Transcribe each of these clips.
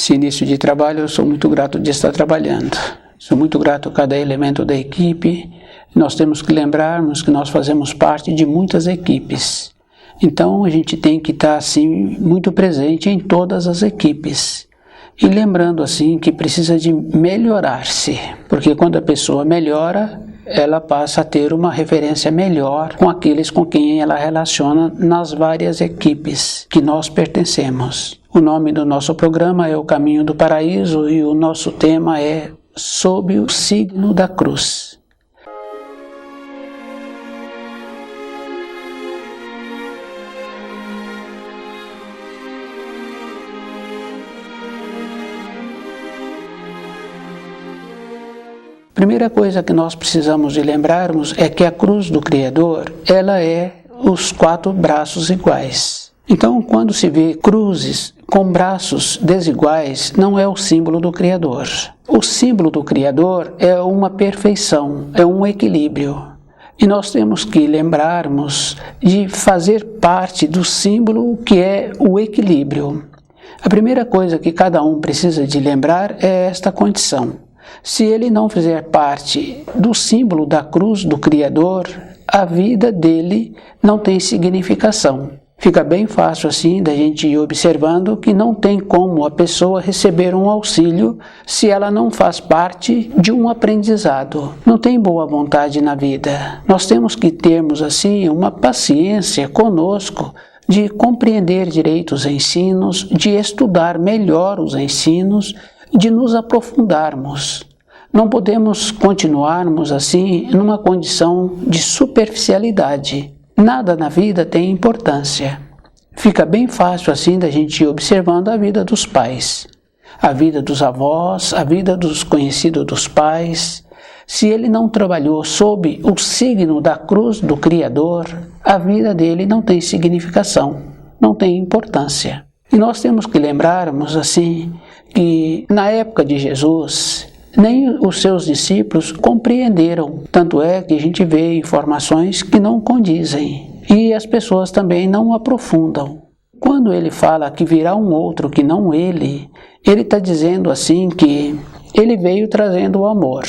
Esse início de trabalho eu sou muito grato de estar trabalhando. Sou muito grato a cada elemento da equipe. Nós temos que lembrarmos que nós fazemos parte de muitas equipes. Então a gente tem que estar assim muito presente em todas as equipes. E lembrando assim que precisa de melhorar-se, porque quando a pessoa melhora, ela passa a ter uma referência melhor com aqueles com quem ela relaciona nas várias equipes que nós pertencemos. O nome do nosso programa é O Caminho do Paraíso e o nosso tema é Sob o Signo da Cruz. Primeira coisa que nós precisamos de lembrarmos é que a cruz do Criador, ela é os 4 braços iguais. Então, quando se vê cruzes com braços desiguais, não é o símbolo do Criador. O símbolo do Criador é uma perfeição, é um equilíbrio. E nós temos que lembrarmos de fazer parte do símbolo que é o equilíbrio. A primeira coisa que cada um precisa de lembrar é esta condição. Se ele não fizer parte do símbolo da cruz do Criador, a vida dele não tem significação. Fica bem fácil assim da gente ir observando que não tem como a pessoa receber um auxílio se ela não faz parte de um aprendizado. Não tem boa vontade na vida. Nós temos que termos assim uma paciência conosco de compreender direito os ensinos, de estudar melhor os ensinos, de nos aprofundarmos. Não podemos continuarmos assim numa condição de superficialidade. Nada na vida tem importância. Fica bem fácil assim da gente ir observando a vida dos pais, a vida dos avós, a vida dos conhecidos dos pais. Se ele não trabalhou sob o signo da cruz do Criador, a vida dele não tem significação, não tem importância. E nós temos que lembrarmos assim que na época de Jesus, nem os seus discípulos compreenderam. Tanto é que a gente vê informações que não condizem e as pessoas também não aprofundam. Quando ele fala que virá um outro que não ele está dizendo assim que ele veio trazendo o amor,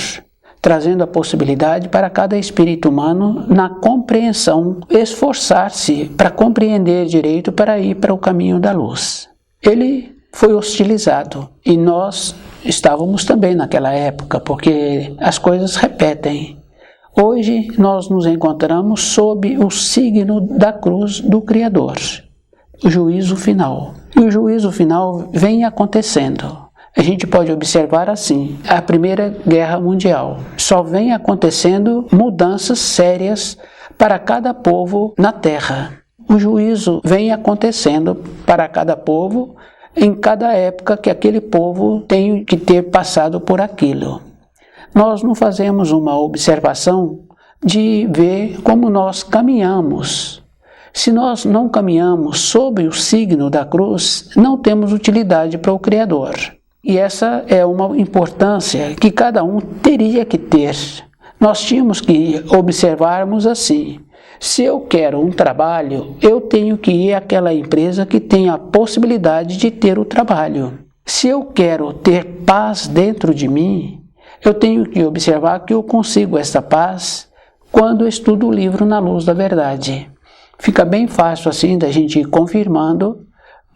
trazendo a possibilidade para cada espírito humano na compreensão, esforçar-se para compreender direito para ir para o caminho da luz. Ele foi hostilizado e nós estávamos também naquela época, porque as coisas repetem. Hoje nós nos encontramos sob o signo da cruz do Criador, o juízo final. E o juízo final vem acontecendo. A gente pode observar assim, a Primeira Guerra Mundial. Só vem acontecendo mudanças sérias para cada povo na Terra. O juízo vem acontecendo para cada povo em cada época que aquele povo tem que ter passado por aquilo. Nós não fazemos uma observação de ver como nós caminhamos. Se nós não caminhamos sob o signo da cruz, não temos utilidade para o Criador. E essa é uma importância que cada um teria que ter. Nós tínhamos que observarmos assim. Se eu quero um trabalho, eu tenho que ir àquela empresa que tem a possibilidade de ter o trabalho. Se eu quero ter paz dentro de mim, eu tenho que observar que eu consigo essa paz quando eu estudo o livro Na Luz da Verdade. Fica bem fácil assim da gente ir confirmando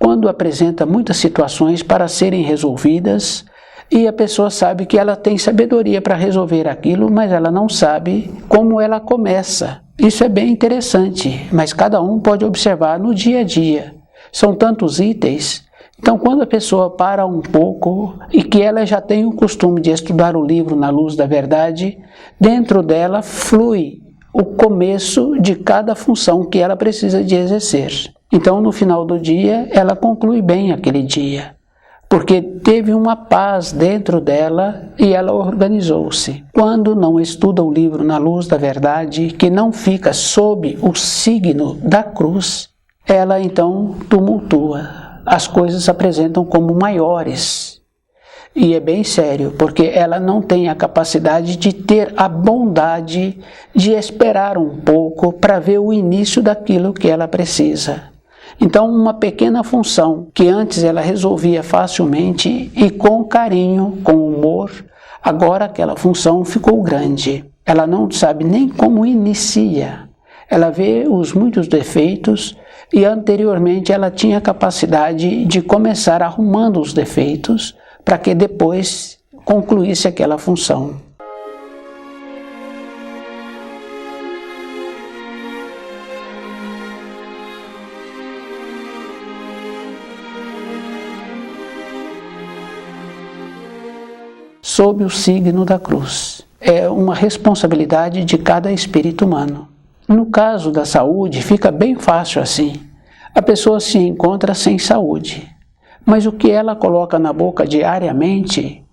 quando apresenta muitas situações para serem resolvidas e a pessoa sabe que ela tem sabedoria para resolver aquilo, mas ela não sabe como ela começa. Isso é bem interessante, mas cada um pode observar no dia a dia. São tantos itens. Então, quando a pessoa para um pouco e que ela já tem o costume de estudar o livro Na Luz da Verdade, dentro dela flui o começo de cada função que ela precisa de exercer. Então, no final do dia, ela conclui bem aquele dia, porque teve uma paz dentro dela e ela organizou-se. Quando não estuda o livro Na Luz da Verdade, que não fica sob o signo da cruz, ela então tumultua. As coisas se apresentam como maiores. E é bem sério, porque ela não tem a capacidade de ter a bondade de esperar um pouco para ver o início daquilo que ela precisa. Então, uma pequena função que antes ela resolvia facilmente e com carinho, com humor, agora aquela função ficou grande. Ela não sabe nem como inicia. Ela vê os muitos defeitos e anteriormente ela tinha a capacidade de começar arrumando os defeitos para que depois concluísse aquela função. Sob o signo da cruz. É uma responsabilidade de cada espírito humano. No caso da saúde, fica bem fácil assim. A pessoa se encontra sem saúde, mas o que ela coloca na boca diariamente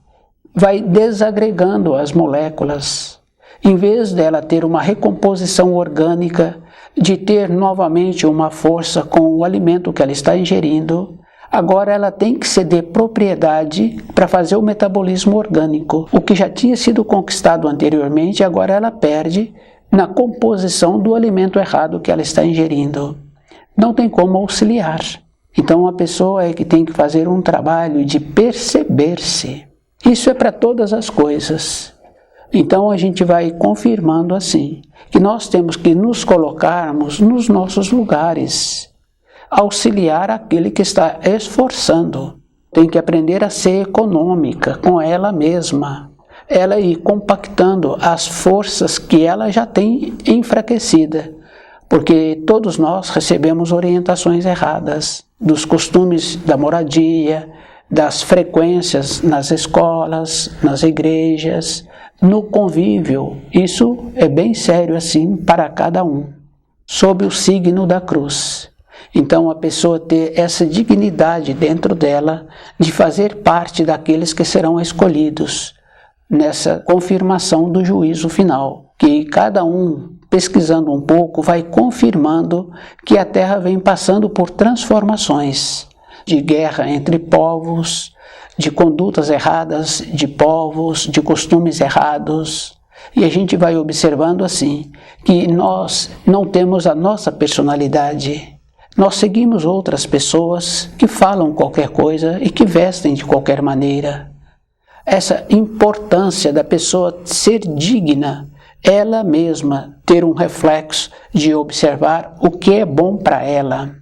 vai desagregando as moléculas. Em vez dela ter uma recomposição orgânica, de ter novamente uma força com o alimento que ela está ingerindo, agora ela tem que ceder propriedade para fazer o metabolismo orgânico. O que já tinha sido conquistado anteriormente, agora ela perde na composição do alimento errado que ela está ingerindo. Não tem como auxiliar. Então a pessoa é que tem que fazer um trabalho de perceber-se. Isso é para todas as coisas. Então a gente vai confirmando assim, que nós temos que nos colocarmos nos nossos lugares, auxiliar aquele que está esforçando. Tem que aprender a ser econômica com ela mesma. Ela ir compactando as forças que ela já tem enfraquecida. Porque todos nós recebemos orientações erradas dos costumes da moradia, das frequências nas escolas, nas igrejas, no convívio. Isso é bem sério assim para cada um. Sob o signo da cruz. Então a pessoa ter essa dignidade dentro dela de fazer parte daqueles que serão escolhidos nessa confirmação do juízo final, que cada um, pesquisando um pouco, vai confirmando que a Terra vem passando por transformações de guerra entre povos, de condutas erradas de povos, de costumes errados. E a gente vai observando assim, que nós não temos a nossa personalidade. Nós seguimos outras pessoas que falam qualquer coisa e que vestem de qualquer maneira. Essa importância da pessoa ser digna, ela mesma ter um reflexo de observar o que é bom para ela.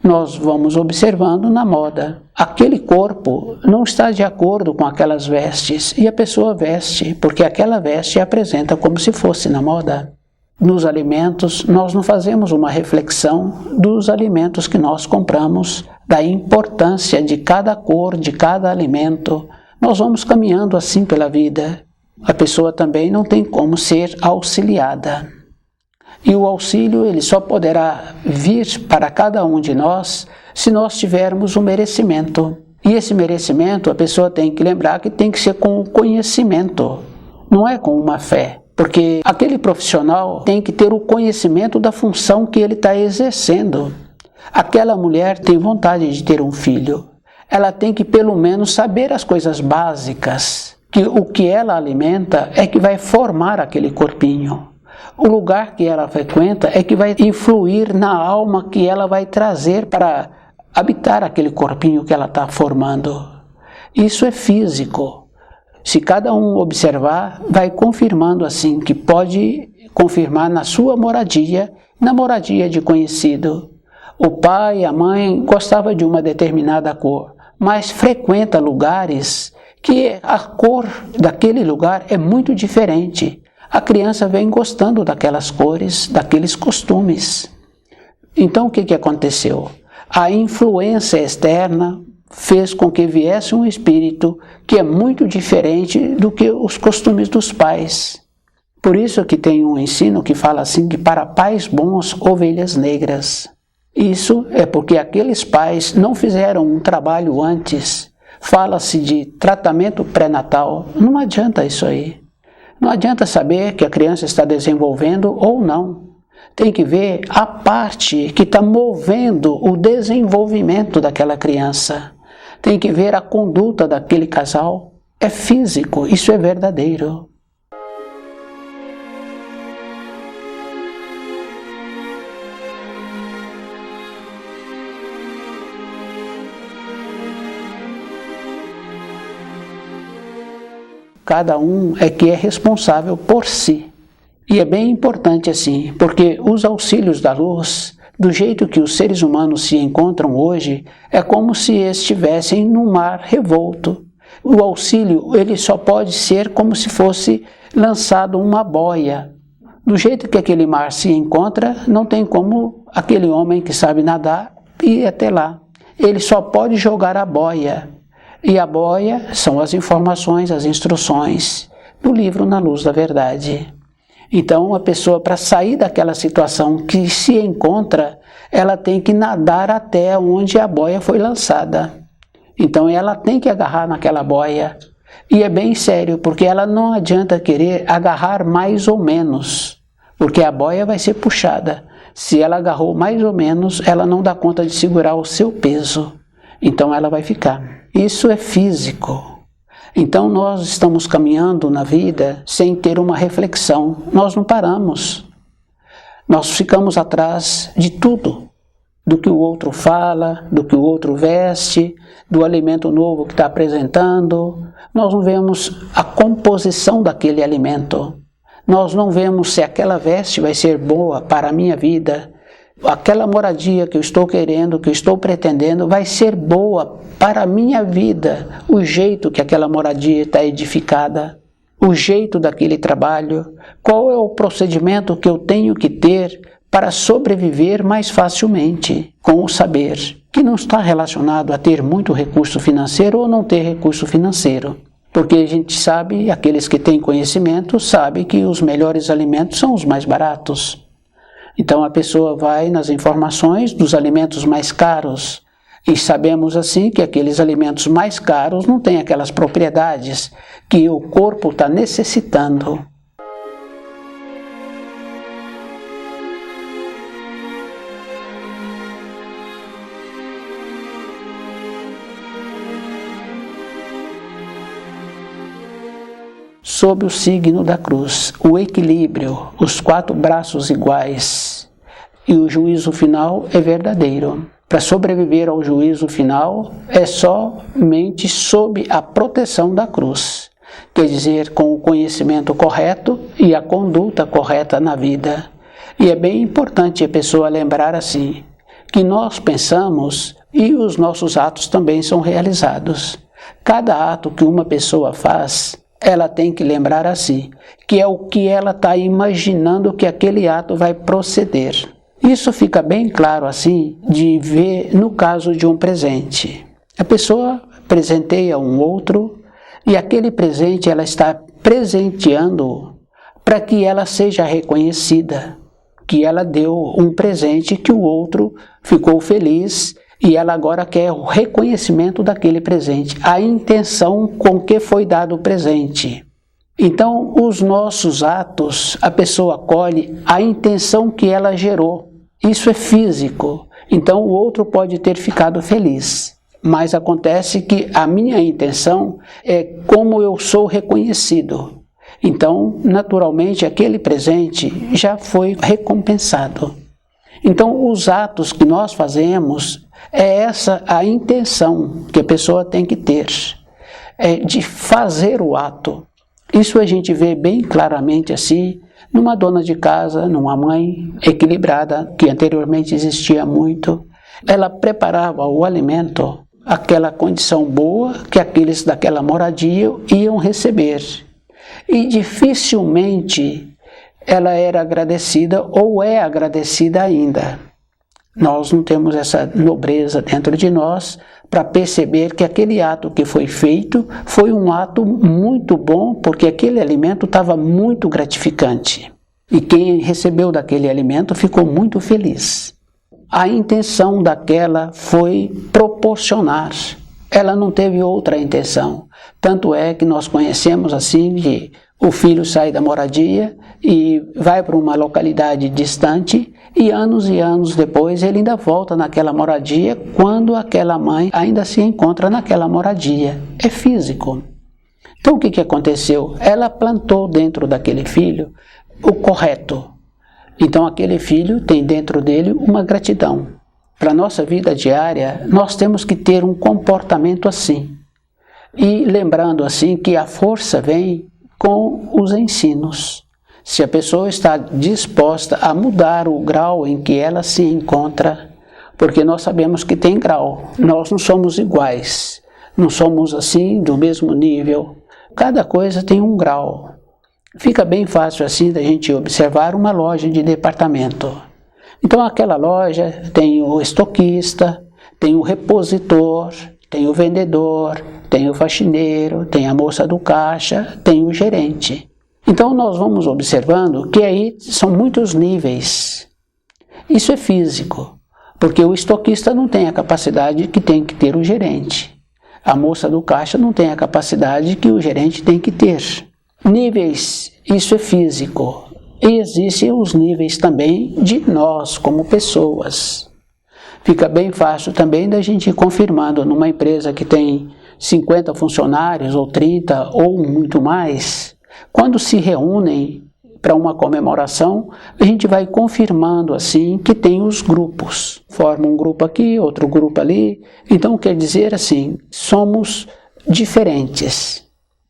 Nós vamos observando na moda. Aquele corpo não está de acordo com aquelas vestes e a pessoa veste, porque aquela veste apresenta como se fosse na moda. Nos alimentos, nós não fazemos uma reflexão dos alimentos que nós compramos, da importância de cada cor, de cada alimento. Nós vamos caminhando assim pela vida. A pessoa também não tem como ser auxiliada. E o auxílio ele só poderá vir para cada um de nós se nós tivermos um merecimento. E esse merecimento a pessoa tem que lembrar que tem que ser com o conhecimento, não é com uma fé. Porque aquele profissional tem que ter o conhecimento da função que ele está exercendo. Aquela mulher tem vontade de ter um filho. Ela tem que pelo menos saber as coisas básicas, que o que ela alimenta é que vai formar aquele corpinho. O lugar que ela frequenta é que vai influir na alma que ela vai trazer para habitar aquele corpinho que ela está formando. Isso é físico. Se cada um observar, vai confirmando assim, que pode confirmar na sua moradia, na moradia de conhecido. O pai, a mãe gostava de uma determinada cor, mas frequenta lugares que a cor daquele lugar é muito diferente. A criança vem gostando daquelas cores, daqueles costumes. Então o que aconteceu? A influência externa fez com que viesse um espírito que é muito diferente do que os costumes dos pais. Por isso que tem um ensino que fala assim, que para pais bons, ovelhas negras. Isso é porque aqueles pais não fizeram um trabalho antes. Fala-se de tratamento pré-natal. Não adianta isso aí. Não adianta saber que a criança está desenvolvendo ou não. Tem que ver a parte que está movendo o desenvolvimento daquela criança. Tem que ver a conduta daquele casal. É físico, isso é verdadeiro. cada um é que é responsável por si. E é bem importante assim, porque os auxílios da luz, do jeito que os seres humanos se encontram hoje, é como se estivessem num mar revolto. O auxílio, ele só pode ser como se fosse lançado uma boia. Do jeito que aquele mar se encontra, não tem como aquele homem que sabe nadar ir até lá. Ele só pode jogar a boia. E a boia são as informações, as instruções do livro Na Luz da Verdade. Então, a pessoa, para sair daquela situação que se encontra, ela tem que nadar até onde a boia foi lançada. Então, ela tem que agarrar naquela boia. E é bem sério, porque ela não adianta querer agarrar mais ou menos, porque a boia vai ser puxada. Se ela agarrou mais ou menos, ela não dá conta de segurar o seu peso. Então, ela vai ficar. Isso é físico. Então nós estamos caminhando na vida sem ter uma reflexão. Nós não paramos. Nós ficamos atrás de tudo. Do que o outro fala, do que o outro veste, do alimento novo que está apresentando. Nós não vemos a composição daquele alimento. Nós não vemos se aquela veste vai ser boa para a minha vida. Aquela moradia que eu estou querendo, que eu estou pretendendo, vai ser boa para a minha vida. O jeito que aquela moradia está edificada, o jeito daquele trabalho, qual é o procedimento que eu tenho que ter para sobreviver mais facilmente com o saber, que não está relacionado a ter muito recurso financeiro ou não ter recurso financeiro. Porque a gente sabe, aqueles que têm conhecimento, sabem que os melhores alimentos são os mais baratos. Então a pessoa vai nas informações dos alimentos mais caros e sabemos assim que aqueles alimentos mais caros não têm aquelas propriedades que o corpo está necessitando. Sob o signo da cruz, o equilíbrio, os 4 braços iguais e o juízo final é verdadeiro. Para sobreviver ao juízo final é somente sob a proteção da cruz, quer dizer, com o conhecimento correto e a conduta correta na vida. E é bem importante a pessoa lembrar assim, que nós pensamos e os nossos atos também são realizados. Cada ato que uma pessoa faz, ela tem que lembrar assim, que é o que ela está imaginando que aquele ato vai proceder. Isso fica bem claro assim de ver no caso de um presente. A pessoa presenteia um outro e aquele presente ela está presenteando para que ela seja reconhecida, que ela deu um presente que o outro ficou feliz e ela agora quer o reconhecimento daquele presente, a intenção com que foi dado o presente. Então, os nossos atos, a pessoa colhe a intenção que ela gerou. Isso é físico. Então, o outro pode ter ficado feliz. Mas acontece que a minha intenção é como eu sou reconhecido. Então, naturalmente, aquele presente já foi recompensado. Então, os atos que nós fazemos, é essa a intenção que a pessoa tem que ter, é de fazer o ato. Isso a gente vê bem claramente assim, numa dona de casa, numa mãe equilibrada, que anteriormente existia muito. Ela preparava o alimento, aquela condição boa que aqueles daquela moradia iam receber. E dificilmente ela era agradecida ou é agradecida ainda. Nós não temos essa nobreza dentro de nós para perceber que aquele ato que foi feito foi um ato muito bom, porque aquele alimento estava muito gratificante. E quem recebeu daquele alimento ficou muito feliz. A intenção daquela foi proporcionar. Ela não teve outra intenção. Tanto é que nós conhecemos assim que o filho sai da moradia e vai para uma localidade distante e anos depois ele ainda volta naquela moradia quando aquela mãe ainda se encontra naquela moradia. É físico. Então o que aconteceu? Ela plantou dentro daquele filho o correto. Então aquele filho tem dentro dele uma gratidão. Para a nossa vida diária, nós temos que ter um comportamento assim. E lembrando assim que a força vem com os ensinos. Se a pessoa está disposta a mudar o grau em que ela se encontra, porque nós sabemos que tem grau, nós não somos iguais, não somos assim do mesmo nível, cada coisa tem um grau. Fica bem fácil assim da gente observar uma loja de departamento. Então aquela loja tem o estoquista, tem o repositor, tem o vendedor, tem o faxineiro, tem a moça do caixa, tem o gerente. Então nós vamos observando que aí são muitos níveis. Isso é físico, porque o estoquista não tem a capacidade que tem que ter o gerente. A moça do caixa não tem a capacidade que o gerente tem que ter. Níveis, isso é físico. E existem os níveis também de nós como pessoas. Fica bem fácil também da gente ir confirmando numa empresa que tem 50 funcionários ou 30 ou muito mais. Quando se reúnem para uma comemoração, a gente vai confirmando assim que tem os grupos. Forma um grupo aqui, outro grupo ali. Então quer dizer assim, somos diferentes.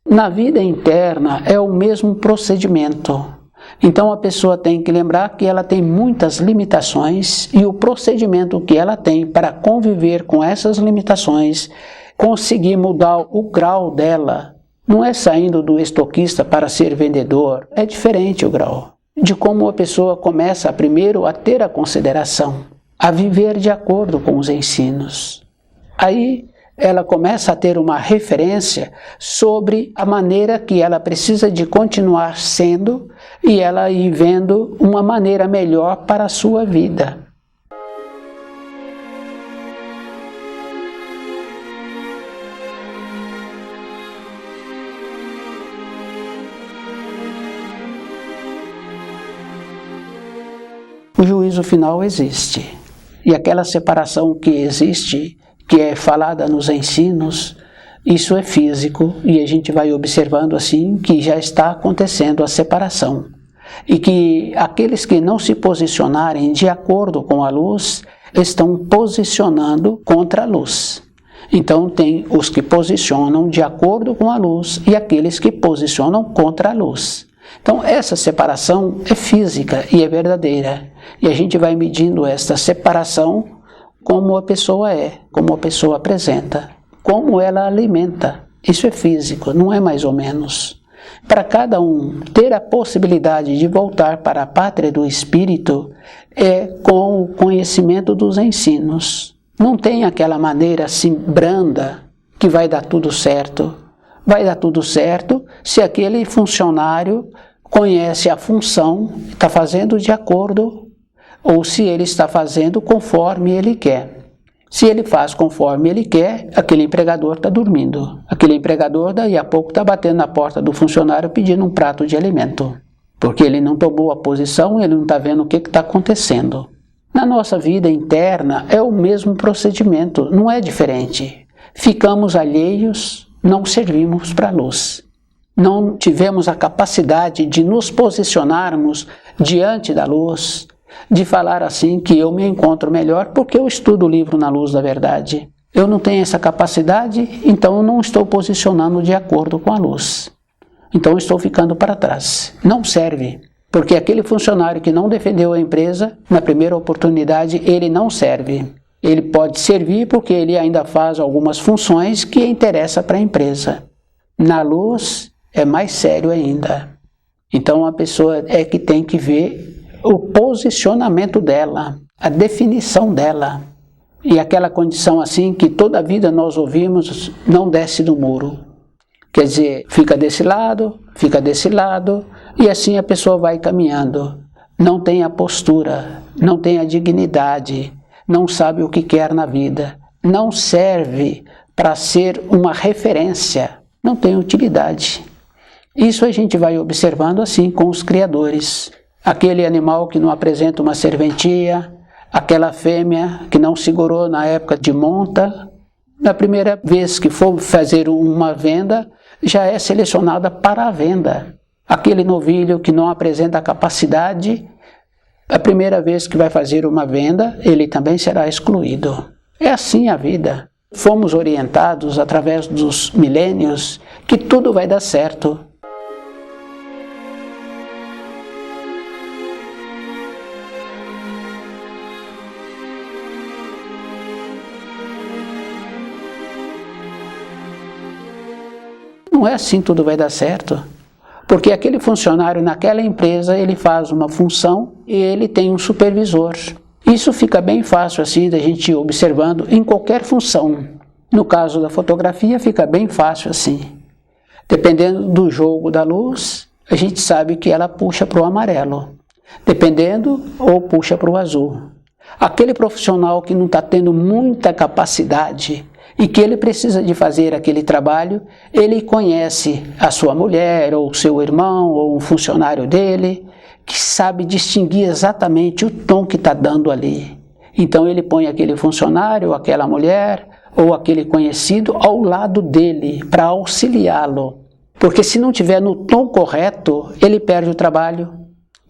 Na vida interna é o mesmo procedimento. Então a pessoa tem que lembrar que ela tem muitas limitações e o procedimento que ela tem para conviver com essas limitações, conseguir mudar o grau dela, não é saindo do estoquista para ser vendedor, é diferente o grau. De como a pessoa começa primeiro a ter a consideração, a viver de acordo com os ensinos. Aí ela começa a ter uma referência sobre a maneira que ela precisa de continuar sendo e ela ir vendo uma maneira melhor para a sua vida. O juízo final existe, e aquela separação que existe, que é falada nos ensinos, isso é físico, e a gente vai observando assim que já está acontecendo a separação. E que aqueles que não se posicionarem de acordo com a luz, estão posicionando contra a luz. Então tem os que posicionam de acordo com a luz e aqueles que posicionam contra a luz. Então essa separação é física e é verdadeira. E a gente vai medindo esta separação como a pessoa é, como a pessoa apresenta, como ela alimenta. Isso é físico, não é mais ou menos. Para cada um ter a possibilidade de voltar para a pátria do espírito é com o conhecimento dos ensinos. Não tem aquela maneira assim branda que vai dar tudo certo. Vai dar tudo certo se aquele funcionário conhece a função, está fazendo de acordo, ou se ele está fazendo conforme ele quer. Se ele faz conforme ele quer, aquele empregador está dormindo. Aquele empregador daí a pouco está batendo na porta do funcionário pedindo um prato de alimento. Porque ele não tomou a posição, ele não está vendo o que está acontecendo. Na nossa vida interna é o mesmo procedimento, não é diferente. Ficamos alheios, não servimos para a luz. Não tivemos a capacidade de nos posicionarmos diante da luz, de falar assim que eu me encontro melhor porque eu estudo o livro na luz da verdade. Eu não tenho essa capacidade, então eu não estou posicionando de acordo com a luz. Então eu estou ficando para trás. Não serve, porque aquele funcionário que não defendeu a empresa, na primeira oportunidade, ele não serve. Ele pode servir porque ele ainda faz algumas funções que interessam para a empresa. Na luz é mais sério ainda. Então a pessoa é que tem que ver o posicionamento dela, a definição dela. E aquela condição assim que toda a vida nós ouvimos, não desce do muro. Quer dizer, fica desse lado, e assim a pessoa vai caminhando. Não tem a postura, não tem a dignidade, não sabe o que quer na vida, não serve para ser uma referência, não tem utilidade. Isso a gente vai observando assim com os criadores. Aquele animal que não apresenta uma serventia, aquela fêmea que não segurou na época de monta, na primeira vez que for fazer uma venda, já é selecionada para a venda. Aquele novilho que não apresenta capacidade, a primeira vez que vai fazer uma venda, ele também será excluído. É assim a vida. Fomos orientados através dos milênios que tudo vai dar certo. Não é assim, tudo vai dar certo. Porque aquele funcionário naquela empresa, ele faz uma função e ele tem um supervisor. Isso fica bem fácil assim da gente ir observando em qualquer função. No caso da fotografia fica bem fácil assim. Dependendo do jogo da luz, a gente sabe que ela puxa para o amarelo. Dependendo, ou puxa para o azul. Aquele profissional que não está tendo muita capacidade e que ele precisa de fazer aquele trabalho, ele conhece a sua mulher, ou seu irmão, ou um funcionário dele, que sabe distinguir exatamente o tom que está dando ali. Então ele põe aquele funcionário, aquela mulher, ou aquele conhecido ao lado dele, para auxiliá-lo. Porque se não tiver no tom correto, ele perde o trabalho,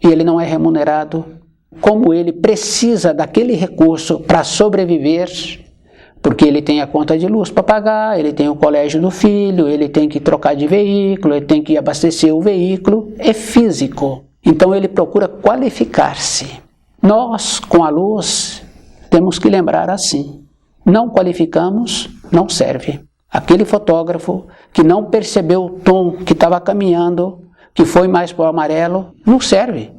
e ele não é remunerado. Como ele precisa daquele recurso para sobreviver, porque ele tem a conta de luz para pagar, ele tem o colégio do filho, ele tem que trocar de veículo, ele tem que abastecer o veículo, é físico. Então ele procura qualificar-se. Nós, com a luz, temos que lembrar assim: não qualificamos, não serve. Aquele fotógrafo que não percebeu o tom que estava caminhando, que foi mais para o amarelo, não serve.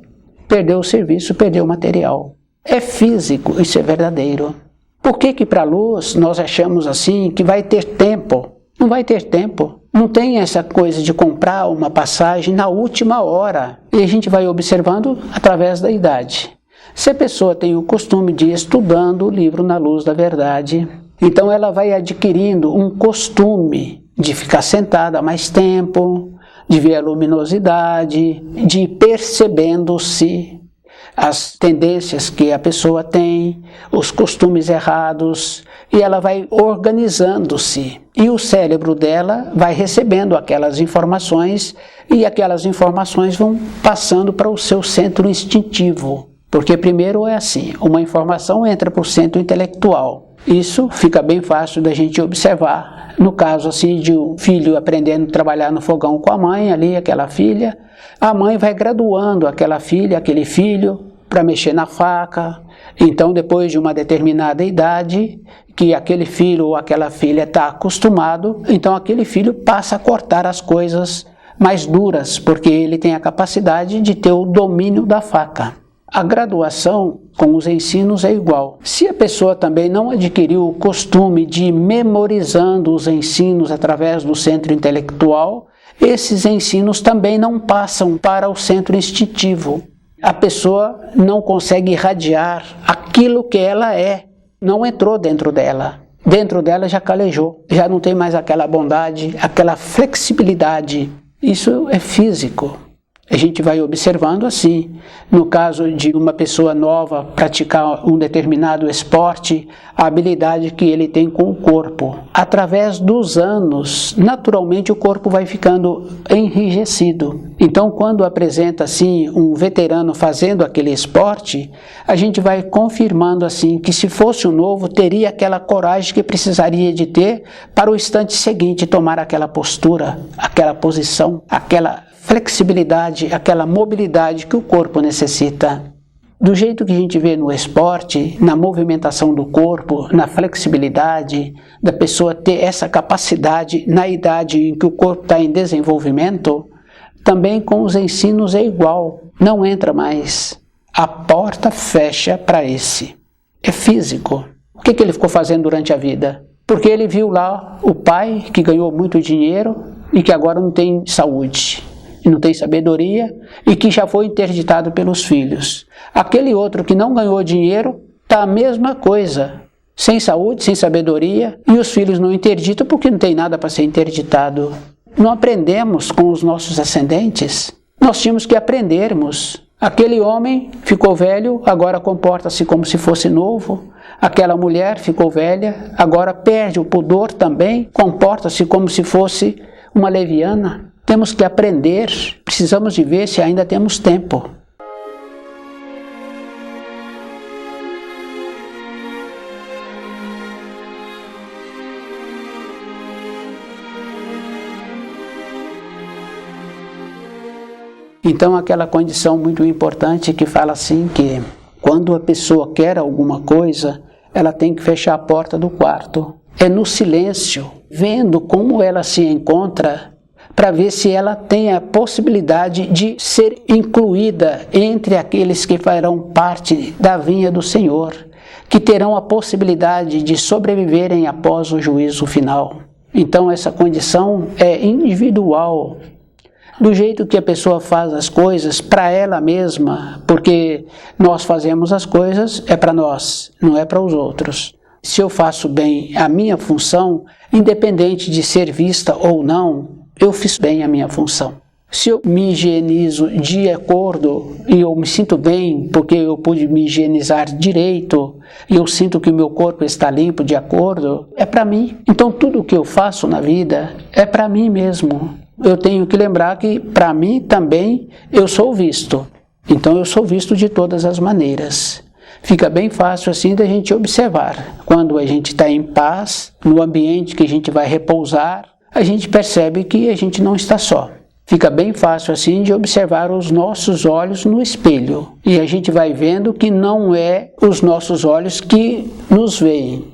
Perdeu o serviço, perdeu o material. É físico, isso é verdadeiro. Por que para a luz nós achamos assim que vai ter tempo? Não vai ter tempo. Não tem essa coisa de comprar uma passagem na última hora. E a gente vai observando através da idade. Se a pessoa tem o costume de ir estudando o livro Na Luz da Verdade, então ela vai adquirindo um costume de ficar sentada mais tempo, de ver a luminosidade, de ir percebendo-se as tendências que a pessoa tem, os costumes errados, e ela vai organizando-se. E o cérebro dela vai recebendo aquelas informações, e aquelas informações vão passando para o seu centro instintivo. Porque primeiro é assim, uma informação entra para o centro intelectual. Isso fica bem fácil da gente observar. No caso assim de um filho aprendendo a trabalhar no fogão com a mãe, ali aquela filha, a mãe vai graduando aquela filha, aquele filho, para mexer na faca. Então depois de uma determinada idade, que aquele filho ou aquela filha está acostumado, então aquele filho passa a cortar as coisas mais duras, porque ele tem a capacidade de ter o domínio da faca. A graduação com os ensinos é igual. Se a pessoa também não adquiriu o costume de ir memorizando os ensinos através do centro intelectual, esses ensinos também não passam para o centro instintivo. A pessoa não consegue irradiar aquilo que ela é. Não entrou dentro dela. Dentro dela já calejou. Já não tem mais aquela bondade, aquela flexibilidade. Isso é físico. A gente vai observando assim, no caso de uma pessoa nova praticar um determinado esporte, a habilidade que ele tem com o corpo. Através dos anos, naturalmente o corpo vai ficando enrijecido. Então, quando apresenta assim um veterano fazendo aquele esporte, a gente vai confirmando assim que se fosse um novo, teria aquela coragem que precisaria de ter para o instante seguinte tomar aquela postura, aquela posição, aquela flexibilidade, aquela mobilidade que o corpo necessita. Do jeito que a gente vê no esporte, na movimentação do corpo, na flexibilidade, da pessoa ter essa capacidade na idade em que o corpo está em desenvolvimento, também com os ensinos é igual, não entra mais. A porta fecha para esse. É físico. O que ele ficou fazendo durante a vida? Porque ele viu lá o pai que ganhou muito dinheiro e que agora não tem saúde. E não tem sabedoria e que já foi interditado pelos filhos. Aquele outro que não ganhou dinheiro está a mesma coisa, sem saúde, sem sabedoria, e os filhos não interditam porque não tem nada para ser interditado. Não aprendemos com os nossos ascendentes, nós tínhamos que aprendermos. Aquele homem ficou velho, agora comporta-se como se fosse novo. Aquela mulher ficou velha, agora perde o pudor também, comporta-se como se fosse uma leviana. Temos que aprender, precisamos de ver se ainda temos tempo. Então, aquela condição muito importante que fala assim que quando a pessoa quer alguma coisa, ela tem que fechar a porta do quarto. É no silêncio, vendo como ela se encontra, para ver se ela tem a possibilidade de ser incluída entre aqueles que farão parte da vinha do Senhor, que terão a possibilidade de sobreviverem após o juízo final. Então, essa condição é individual, do jeito que a pessoa faz as coisas para ela mesma, porque nós fazemos as coisas é para nós, não é para os outros. Se eu faço bem a minha função, independente de ser vista ou não, eu fiz bem a minha função. Se eu me higienizo de acordo e eu me sinto bem porque eu pude me higienizar direito e eu sinto que o meu corpo está limpo de acordo, é para mim. Então tudo o que eu faço na vida é para mim mesmo. Eu tenho que lembrar que para mim também eu sou visto. Então eu sou visto de todas as maneiras. Fica bem fácil assim da gente observar. Quando a gente está em paz, no ambiente que a gente vai repousar, a gente percebe que a gente não está só. Fica bem fácil assim de observar os nossos olhos no espelho. E a gente vai vendo que não é os nossos olhos que nos veem.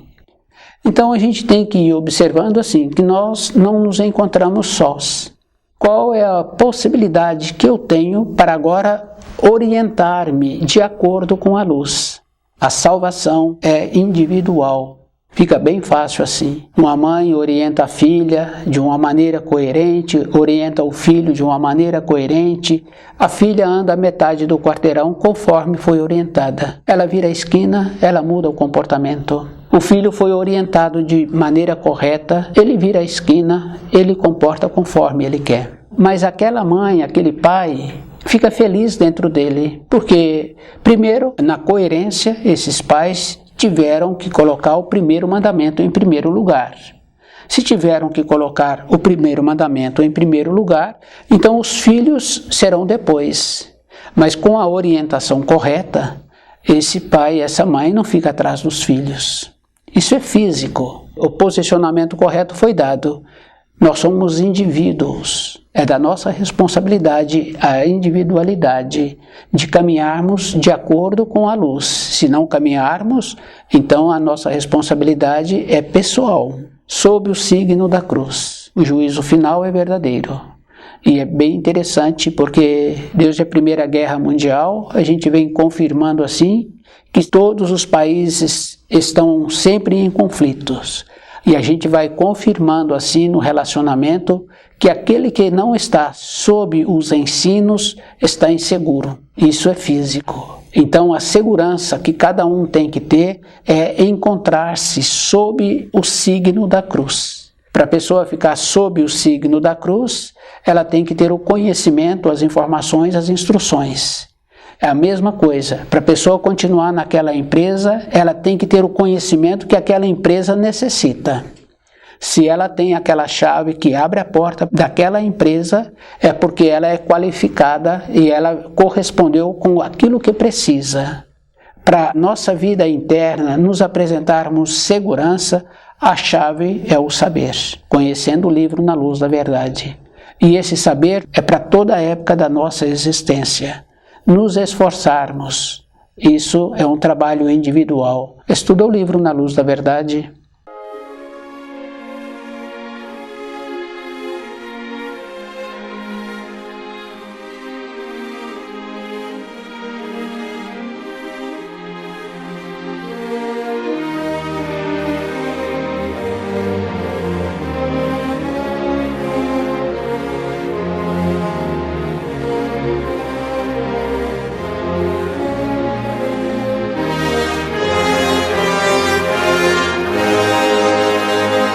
Então a gente tem que ir observando assim, que nós não nos encontramos sós. Qual é a possibilidade que eu tenho para agora orientar-me de acordo com a luz? A salvação é individual. Fica bem fácil assim. Uma mãe orienta a filha de uma maneira coerente, orienta o filho de uma maneira coerente. A filha anda a metade do quarteirão conforme foi orientada. Ela vira a esquina, ela muda o comportamento. O filho foi orientado de maneira correta, ele vira a esquina, ele comporta conforme ele quer. Mas aquela mãe, aquele pai, fica feliz dentro dele, porque, primeiro, na coerência, esses pais tiveram que colocar o primeiro mandamento em primeiro lugar. Se tiveram que colocar o primeiro mandamento em primeiro lugar, então os filhos serão depois. Mas com a orientação correta, esse pai e essa mãe não ficam atrás dos filhos. Isso é físico. O posicionamento correto foi dado. Nós somos indivíduos. É da nossa responsabilidade a individualidade de caminharmos de acordo com a luz. Se não caminharmos, então a nossa responsabilidade é pessoal, sob o signo da cruz. O juízo final é verdadeiro. E é bem interessante porque desde a Primeira Guerra Mundial a gente vem confirmando assim que todos os países estão sempre em conflitos. E a gente vai confirmando assim no relacionamento que aquele que não está sob os ensinos está inseguro. Isso é físico. Então a segurança que cada um tem que ter é encontrar-se sob o signo da cruz. Para a pessoa ficar sob o signo da cruz, ela tem que ter o conhecimento, as informações, as instruções. É a mesma coisa. Para a pessoa continuar naquela empresa, ela tem que ter o conhecimento que aquela empresa necessita. Se ela tem aquela chave que abre a porta daquela empresa, é porque ela é qualificada e ela correspondeu com aquilo que precisa. Para nossa vida interna, nos apresentarmos segurança, a chave é o saber, conhecendo o livro na luz da verdade. E esse saber é para toda a época da nossa existência. Nos esforçarmos. Isso é um trabalho individual. Estuda o livro na luz da verdade.